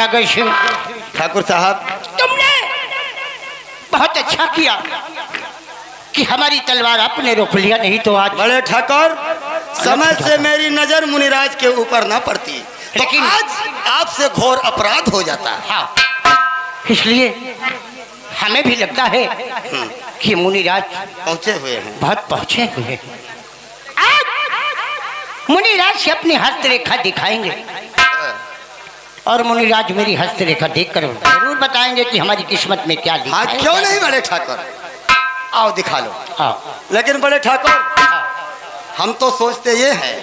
सागर सिंह। ठाकुर साहब, तुमने बहुत अच्छा किया कि हमारी तलवार आपने रोक लिया, नहीं तो आज। बड़े ठाकुर, समय से मेरी नजर मुनिराज के ऊपर ना पड़ती तो लेकिन आज आपसे घोर अपराध हो जाता। हाँ, इसलिए हमें भी लगता है कि मुनिराज पहुंचे हुए हैं। बहुत पहुंचे हुए हैं। आज मुनिराज से अपनी हस्तरेखा दिखाएंगे और मुनिराज मेरी हस्तरेखा देखकर जरूर बताएंगे कि हमारी किस्मत में क्या लिखा हाँ, है। क्यों नहीं बड़े ठाकुर, आओ दिखा लो। हाँ, लेकिन बड़े ठाकुर, हम तो सोचते ये हैं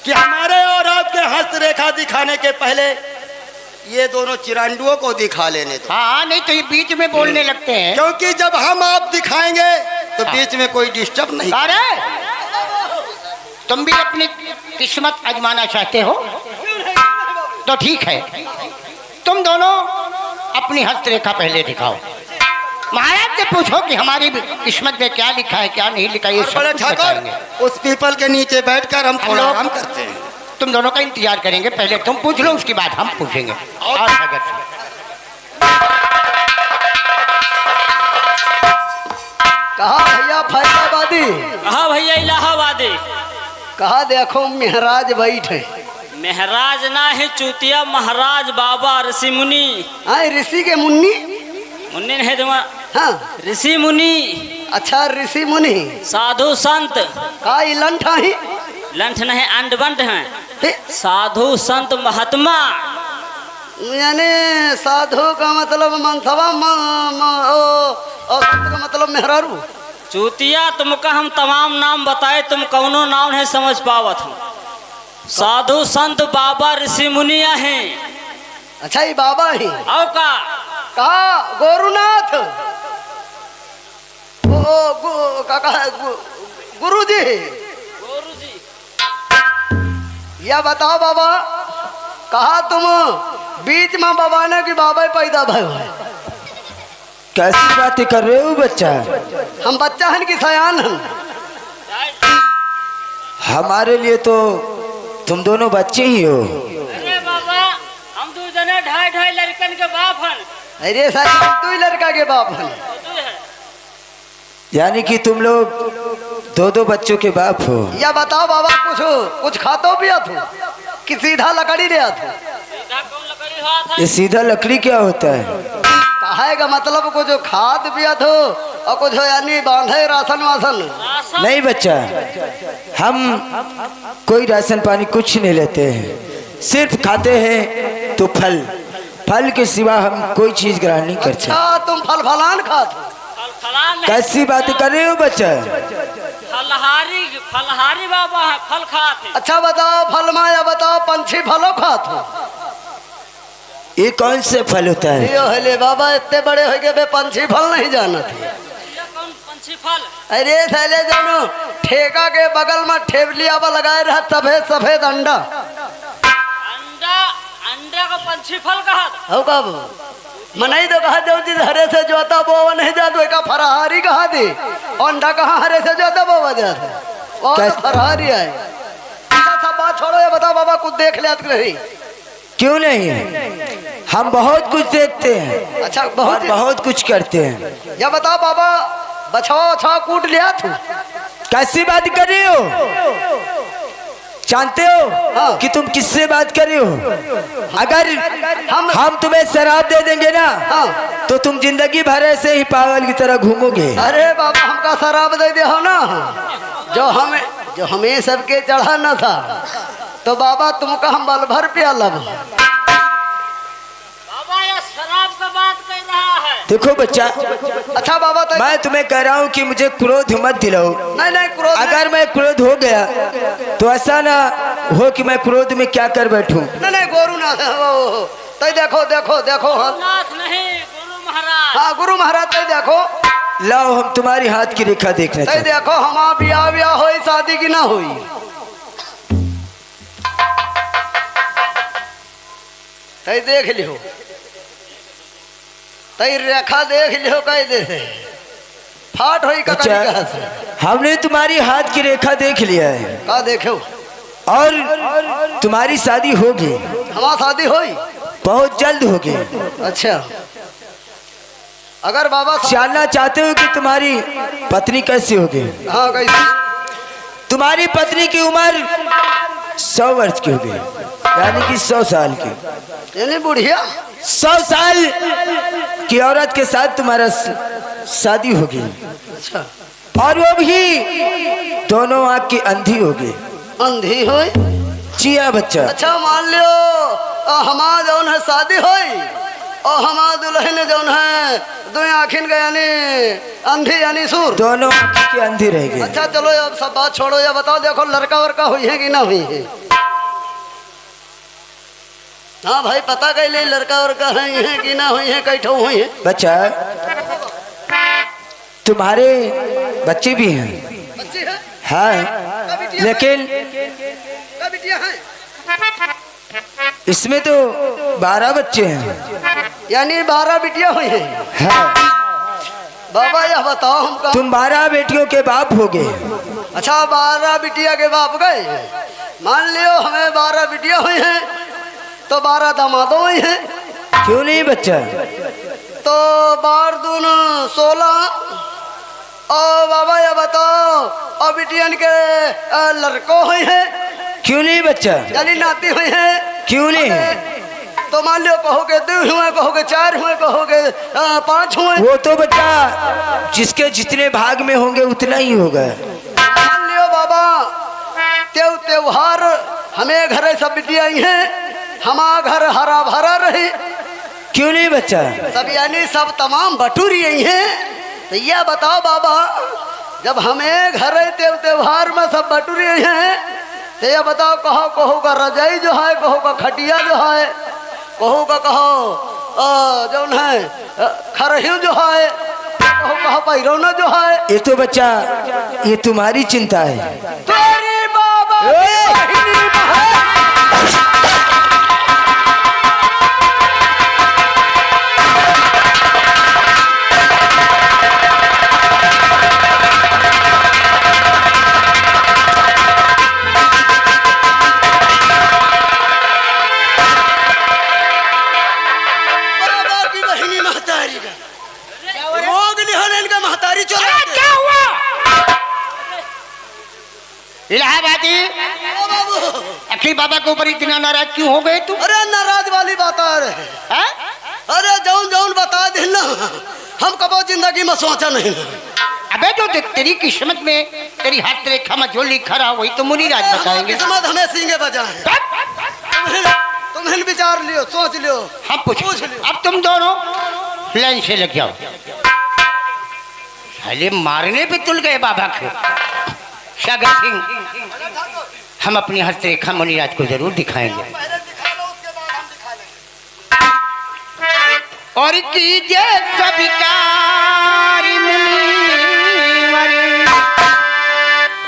कि हमारे और आपके हस्तरेखा दिखाने के पहले ये दोनों चिरांडुओं को दिखा लेने दो। हाँ, नहीं तो ये बीच में बोलने लगते हैं। क्योंकि जब हम आप दिखाएंगे तो बीच में कोई डिस्टर्ब नहीं। अरे तुम भी अपनी किस्मत आजमाना चाहते हो तो ठीक है, तुम दोनों अपनी हस्तरेखा पहले दिखाओ। महाराज से पूछो कि हमारी किस्मत में क्या लिखा है क्या नहीं लिखा, ये सब बड़े कुछ ठाकुर, बताएंगे। उस पीपल के नीचे बैठकर हम थोड़ा लोग- आराम करते हैं। तुम दोनों का इंतजार करेंगे, पहले तुम पूछ लो उसके बाद हम पूछेंगे। और सागर सिंह, कहा भैया फैजाबादी, कहा भैया इलाहाबादी। कहा देखो महराज बैठे। महराज ना है चूतिया, महाराज बाबा ऋषि मुनि। आए ऋषि के मुन्नी। मुनि नहीं तुम्हारा, हाँ, ऋषि मुनि, अच्छा ऋषि मुनि। साधु संत। का ई लंठा ही लंठ नहीं अंड बंट है। हे, साधु संत महात्मा। यानी साधु का मतलब मंथवा और संत का मतलब मेहरारू। चूतिया तुमका हम तमाम नाम बताए, तुम कौनो नाम नहीं समझ पावत हो। साधु संत बाबा ऋषि मुनिया हैं। अच्छा ये बाबा ही और का गोरुनाथ गुरु जी। गुरु जी। या बताओ बाबा, कहा तुम बीच में बाबा ने कि बाबा पैदा भयो है? कैसी बातें कर रहे हो बच्चा? हम बच्चा हन कि सयान हन? हमारे लिए तो तुम दोनों बच्चे ही हो। अरे बाबा, हम दो जने ढाई ढाई लड़कन के बाप हन। अरे साहब, तू ही लड़का के बाप हन। यानी कि तुम लोग दो दो बच्चों के बाप हो। या बताओ बाबा, कुछ खातो पिया थो कि सीधा लकड़ी ले आते? ये सीधा लकड़ी क्या होता है? कहा का मतलब कुछ खाद पिया थो और कुछ यानी बांधे राशन वासन? नहीं बच्चा, हम कोई राशन पानी कुछ नहीं लेते हैं, सिर्फ खाते हैं तो फल। फल के सिवा हम कोई चीज ग्रहण नहीं करते। अच्छा, तुम फल फलान खाते? कैसी बातें कर रहे हो बच्चा? फलहारी बाबा है, फल खाते। अच्छा बताओ फल में, या बताओ पंछी फलो खाते? ये कौन से फल होता है? यो हले बाबा, इतने बड़े हो गए पंछी फल नहीं जाना थे। कौन पंछी फल? अरे थैले जानो, ठेका के बगल में ठेवलिया पर लगाए रहा सफेद सफेद अंडा। अंडा, अंडा का पंछी फल कहा? हो कब मनाई तो कहा जाओ जी, हरे से जोता बोवा नहीं जाता का फराहारी कहा दे। अंडा कहाँ हरे से जोता बोवा जाता? और तो फराहारी है। सब बात छोड़ो, ये बताओ बाबा, कुछ देख ले नहीं? क्यों नहीं, हम बहुत कुछ देखते हैं। अच्छा, बहुत कुछ करते हैं। या बताओ बाबा, बछाओ अच्छा कूट लिया तू? कैसी बात कर रही हो? जानते हो कि तुम किससे बात कर रही हो? अगर हम तुम्हें शराब दे देंगे ना, तो तुम जिंदगी भर ऐसे ही पागल की तरह घूमोगे। अरे बाबा, हमका शराब दे दे हो ना, जो हमें सबके चढ़ा ना था, तो बाबा तुमका हम बल भर पिया लब। बाबा ये शराब का बात कर रहा है। देखो बच्चा, अच्छा बाबा, मैं तुम्हें कह रहा हूँ कि मुझे क्रोध मत दिलाओ। नहीं क्रोध, अगर मैं क्रोध हो गया तो ऐसा ना हो कि मैं क्रोध में क्या कर बैठूं। नहीं गोरुनाथ, तो देखो देखो देखो, नाथ नहीं, गुरु महाराज। हाँ गुरु महाराज, तो देखो, लाओ हम तुम्हारी हाथ की रेखा देखना तो चाहते। देखो हम ब्याह हो शादी की ना हुई? तो देख लियो, तई रेखा देख लियो, कह दे फाट हुई का हमने तुम्हारी हाथ की रेखा देख लिया है। का देखो, और तुम्हारी शादी होगी। हमारी शादी हुई बहुत जल्द होगी। अच्छा, अगर बाबा जानना चाहते हो कि तुम्हारी पत्नी कैसी होगी? हाँ, कैसे? तुम्हारी पत्नी की उम्र 100 वर्ष की होगी, यानी कि 100 साल की। यानी बुढ़िया 100 साल की औरत के साथ तुम्हारा शादी होगी। अच्छा, और वो भी दोनों आँख की अंधी होगी। अंधी होई? जी हाँ बच्चा। अच्छा, मान लियो हमार जौन है शादी होई और हमार दुल्हन जौन है दो आँखिन का यानी अंधी यानी सुर, दोनों आँखों की अंधी रहेगी। अच्छा चलो अब सब बात छोड़ो, या बताओ देखो लड़का वड़का हुई है कि ना हुई है? हाँ भाई, पता कैले लड़का वड़का है कि ना हुई है, कैठो हुई है? बच्चा, तुम्हारे बच्चे भी हैं। बच्ची है? हाँ, लेकिन क्या बिटिया है? इसमें तो 12 बच्चे हैं। यानी 12 बिटिया हुई है? हाँ। बाबा यह बताओ हमका, तुम 12 बेटियों के बाप हो गए। अच्छा 12 बिटिया के बाप गए? मान लियो हमें 12 बिटिया हुई हैं तो 12 दामादों हुई हैं। क्यों नहीं बच्चा? तो 12 दून 16। और बाबा ये बताओ, और बिटियन के लड़कों हुई हैं? क्यों नहीं बच्चा? यानी नाती हुई हैं? क्यों नहीं? तो मान लियो कहोगे 2 हुए, कहोगे 4 हुए, कहोगे 5 हुए। वो तो बच्चा जिसके जितने भाग में होंगे उतना ही होगा। मान लियो बाबा त्योहार हमें घर सब बिटिया आई हैं, हमारा घर हरा भरा रही। क्यों नहीं बच्चा? सब यानी सब तमाम बटूरी आई हैं। तो यह बताओ बाबा, जब हमें घर त्योहार में सब बटूरी आई हैं, तो यह बताओ कहो का रजाई जो है, कहो का खटिया जो है, कहो का जो है खरही जो है, कहो पैरौना जो है। ये तो बच्चा ये तुम्हारी चिंता है। तेरी बाबा की बहिनी बहन। इलाहाबादी अखिल बाबा के ऊपर इतना नाराज क्यों हो गए तुम? अरे नाराज वाली बात आ रहे हैं। अरे जौन जौन बता दे ना, हम कबो जिंदगी में सोचा नहीं। अबे जो तेरी किस्मत में तेरी हाथ रेखा में जो लिखा रहा वही तो मुनीराज बताएंगे। किस्मत हमें सींगे बजा है। तुम्हें विचार लियो, सोच लियो, हम पूछ लियो। अब तुम दोनों लाइन से लग जाओ। साले मारने पे तुल गए बाबा को। सागर सिंह, हम अपनी हस्तरेखा मुनिराज को जरूर दिखाएंगे। और कीजिए सभी कार्य मुनिवर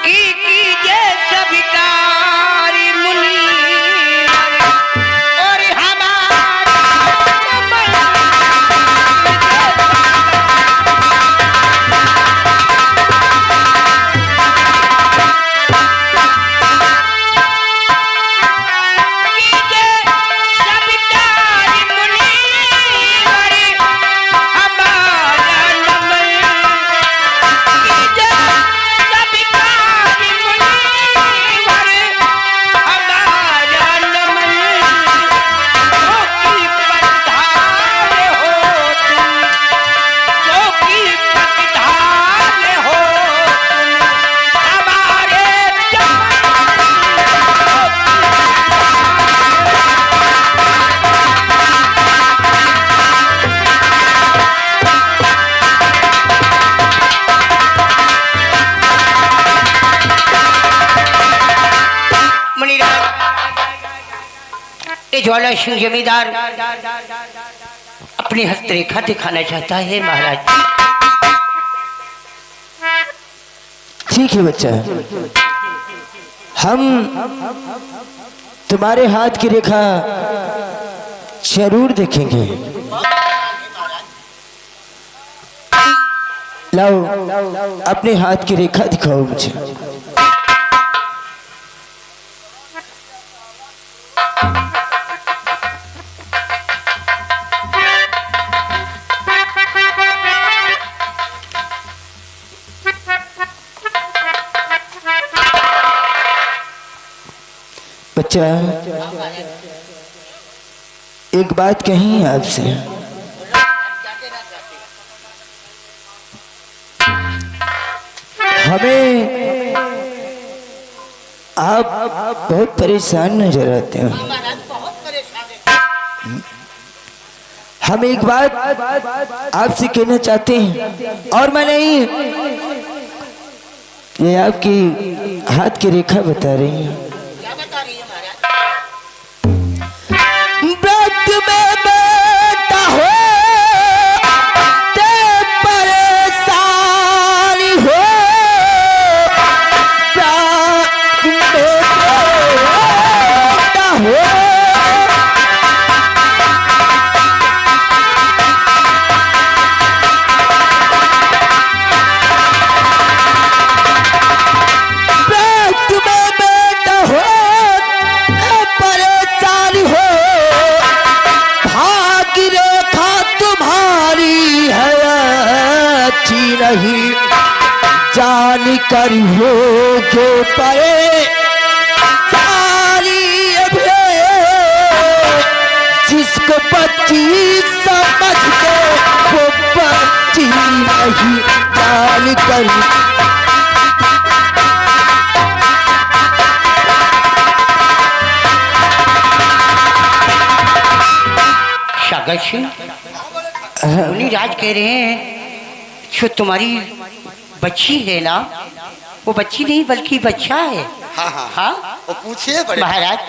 की, कीजिए सभी कार्य मुनिवर और हमारे ज्वाला सिंह जमींदार अपनी हस्तरेखा दिखाना चाहता है महाराज। ठीक है बच्चा, हम तुम्हारे हाथ की रेखा जरूर देखेंगे। लाओ अपने हाथ की रेखा दिखाओ मुझे। बच्चा, एक बात कही आपसे। हमें आप बहुत परेशान नजर आते हो। हम एक बात आपसे कहना चाहते हैं, और मैं नहीं, ये आपकी हाथ की रेखा बता रही है। व्रत में बेटा हो ते परेशानी हो, व्रत में बेटा हो नहीं जान कर हो के परे सारी अभे, जिसको बच्ची समझते वो बच्ची नहीं जान कर। सागर सिंह, राज कह रहे हैं जो तुम्हारी बच्ची है ना, वो बच्ची नहीं बल्कि बच्चा है। हाँ हाँ हाँ, वो पूछिए बड़े महाराज।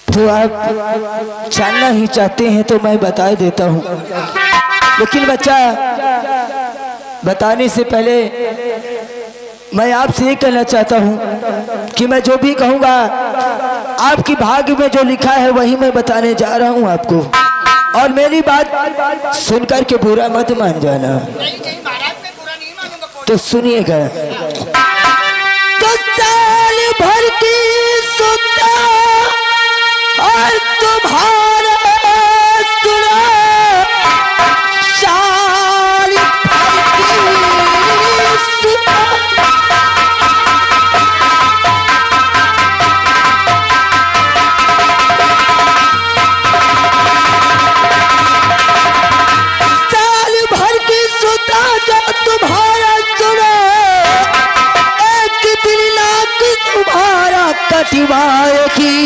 तो आप जानना ही चाहते हैं तो मैं बता देता हूँ, लेकिन बच्चा बताने से पहले मैं आपसे ये कहना चाहता हूँ कि मैं जो भी कहूँगा आपकी भाग्य में जो लिखा है वही मैं बताने जा रहा हूँ आपको, और मेरी बात सुनकर के बुरा मत मान जाना। तो सुनिएगा। तो साल भर की सुता और तुम्हारा सुना साल भर की सुता, साल भर की सुता जो तुम्हारा सुना, एक दिन नाक तुम्हारा कटवाएगी,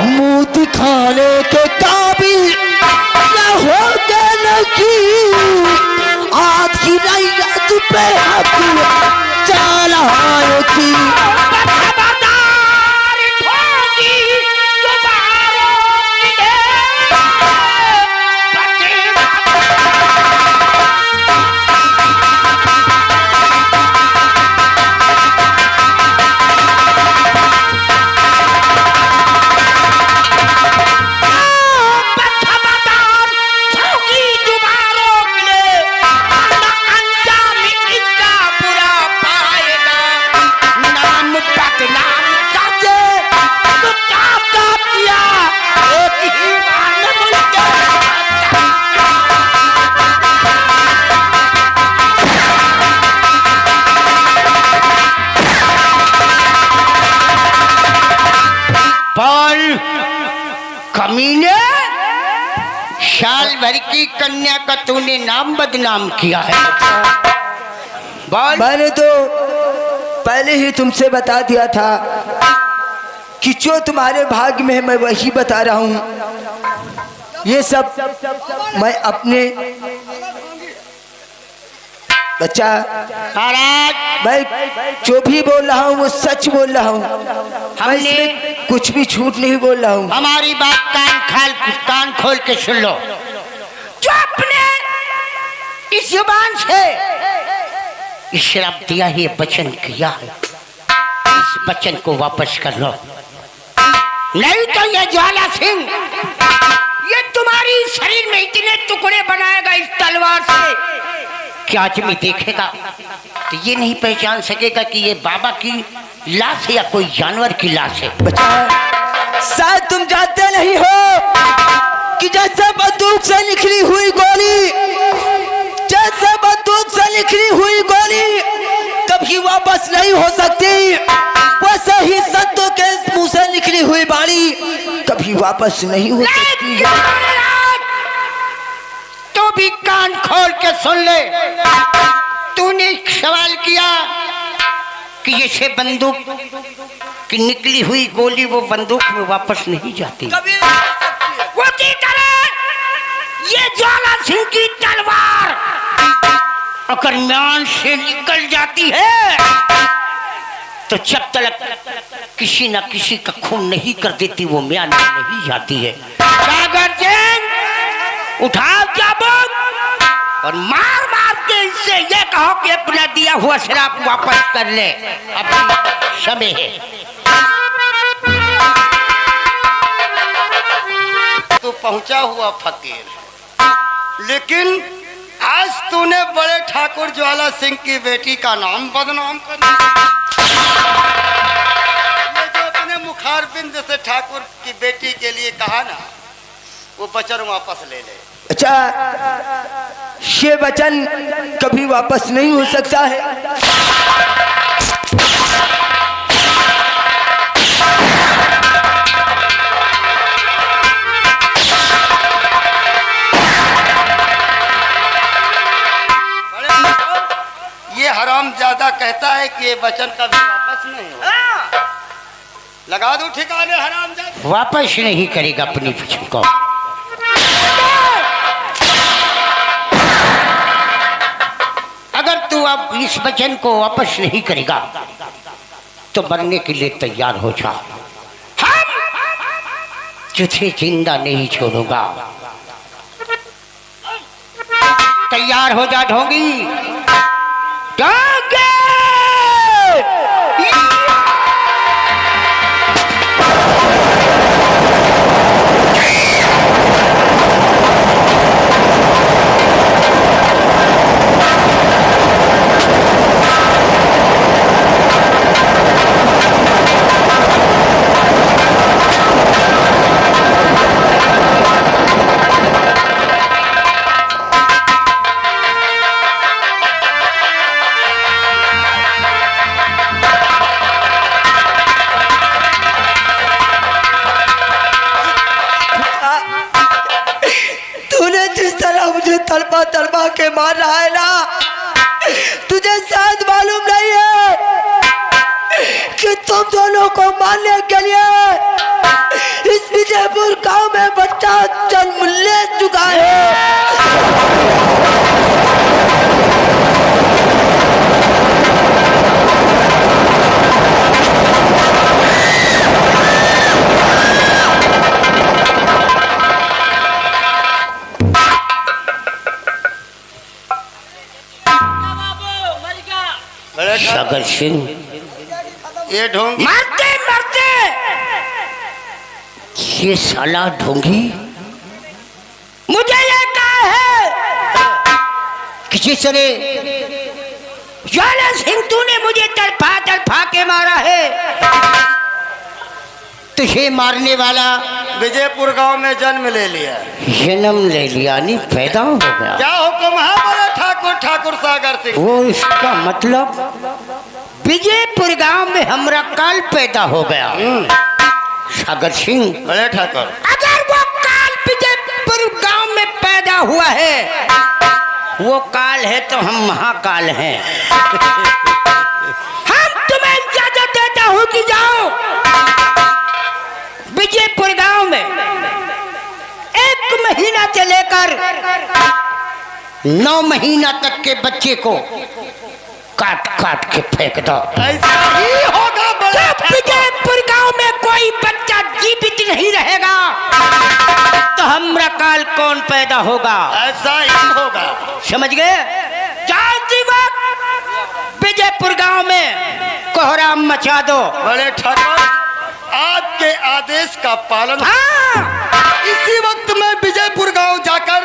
मुंह दिखाने के काबिल न होगे नहीं, आधी रैयत पे हक चलाएगी। कमीने, साल भर की कन्या का तूने नाम बदनाम किया है। बोल। मैंने तो पहले ही तुमसे बता दिया था कि जो तुम्हारे भाग्य में है मैं वही बता रहा हूँ। ये सब मैं अपने बच्चा महाराज मैं जो भी बोल रहा हूँ वो सच बोल रहा हूँ। मैं इसमें कुछ भी झूठ नहीं बोल रहा हूँ। हमारी बात कान खोल के सुन लो। जो अपने इस जुबान से श्राप दिया है, वचन किया है, इस वचन को वापस कर लो, नहीं तो ये ज्वाला सिंह ये तुम्हारी शरीर में इतने टुकड़े बनाएगा इस तलवार से कि आदमी देखेगा तो ये नहीं पहचान सकेगा कि ये बाबा की लाश है या कोई जानवर की लाश है। बच्चा शायद तुम जानते नहीं हो कि जैसे बंदूक से निकली हुई गोली, जैसे बंदूक से निकली हुई गोली कभी वापस नहीं हो सकती, वैसे ही संतों के मुंह से निकली हुई बाणी कभी वापस नहीं हो सकती। तो भी कान खोल के सुन ले। तूने एक सवाल किया कि जैसे बंदूक की निकली हुई गोली वो बंदूक में वापस नहीं जाती, उसी तरह ये ज्वाला सिंह की तलवार अगर म्यान से निकल जाती है तो जब तक किसी न किसी का खून नहीं कर देती वो म्यान में नहीं जाती है। सागर सिंह उठाओ चाबुक और मार मार के इससे ये कहो कि अपना दिया हुआ शराब वापस कर ले, अभी समय है। तू पहुंचा हुआ फकीर, लेकिन आज तूने बड़े ठाकुर ज्वाला सिंह की बेटी का नाम बदनाम कर दिया। ये जो अपने मुखारबिंद से ठाकुर की बेटी के लिए कहा ना, वो वचन वापस ले ले। अच्छा, ये वचन कभी वापस नहीं हो सकता है। ये हराम ज्यादा कहता है कि ये वचन कभी वापस नहीं हो। लगा दो ठिकाने हराम ज्यादा। वापस नहीं करेगा अपनी वचन को। अगर तू अब इस वचन को वापस नहीं करेगा तो मरने के लिए तैयार हो जा। हम तुझे जिंदा नहीं छोड़ूंगा। तैयार हो जा ढोंगी। ढोंगी! तड़पा तड़पा के मार रहा है ना, तुझे शायद मालूम नहीं है कि तुम दोनों को मारने के लिए इस विजयपुर गांव में बच्चा जन्म ले चुका है। सागर सिंह ये ढोंगी मरते मरते ये साला ढोंगी मुझे ये कहा है कि जिस ज्वाला सिंह तूने मुझे तड़फा तड़फा के मारा है, तुझे मारने वाला विजयपुर गांव में जन्म ले लिया, जन्म ले लिया नहीं पैदा हो गया। क्या हुक्म है बड़े ठाकुर ठाकुर सागर सिंह? वो इसका मतलब विजयपुर गांव में हमरा काल पैदा हो गया। सागर सिंह बड़े ठाकुर, अगर वो काल विजयपुर गांव में पैदा हुआ है, वो काल है तो हम महाकाल हैं। हम हूं कि जाओ विजयपुर गांव में 1 महीना से लेकर 9 महीना तक के बच्चे को काट काट के फेंक दो। ऐसा ही होगा बड़े जब विजयपुर गांव में कोई बच्चा जीवित नहीं रहेगा तो हमरा काल कौन पैदा होगा? ऐसा ही होगा। समझ गए? जाओ जीवक विजयपुर गांव में कोहराम मचा दो। बड़े ठाकुर आपके आदेश का पालन। हाँ। इसी वक्त में विजयपुर गांव जाकर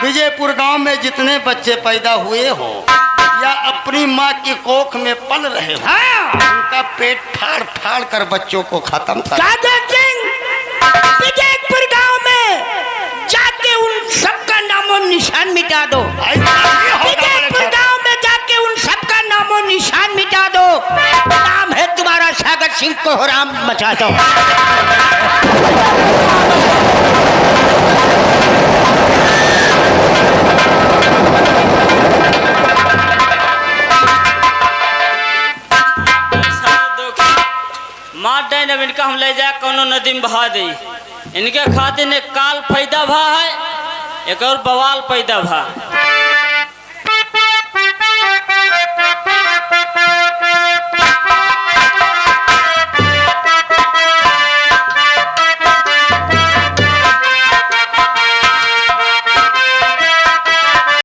विजयपुर गांव में जितने बच्चे पैदा हुए हो या अपनी माँ की कोख में पल रहे हो, हाँ। उनका पेट फाड़ फाड़ कर बच्चों को खत्म कर। सागर सिंह विजयपुर गांव में जाके उन सबका नामो निशान मिटा दो। विजयपुर गांव में जाके उन सबका नामो निशान मिटा दो। नाम है तुम्हारा सागर सिंह कोहराम मचा दो। मार डाइन अब इनका हम ले जाए कोनो नदी में बहा दे। इनके खातिर एक काल पैदा भा है, एक और बवाल पैदा भा।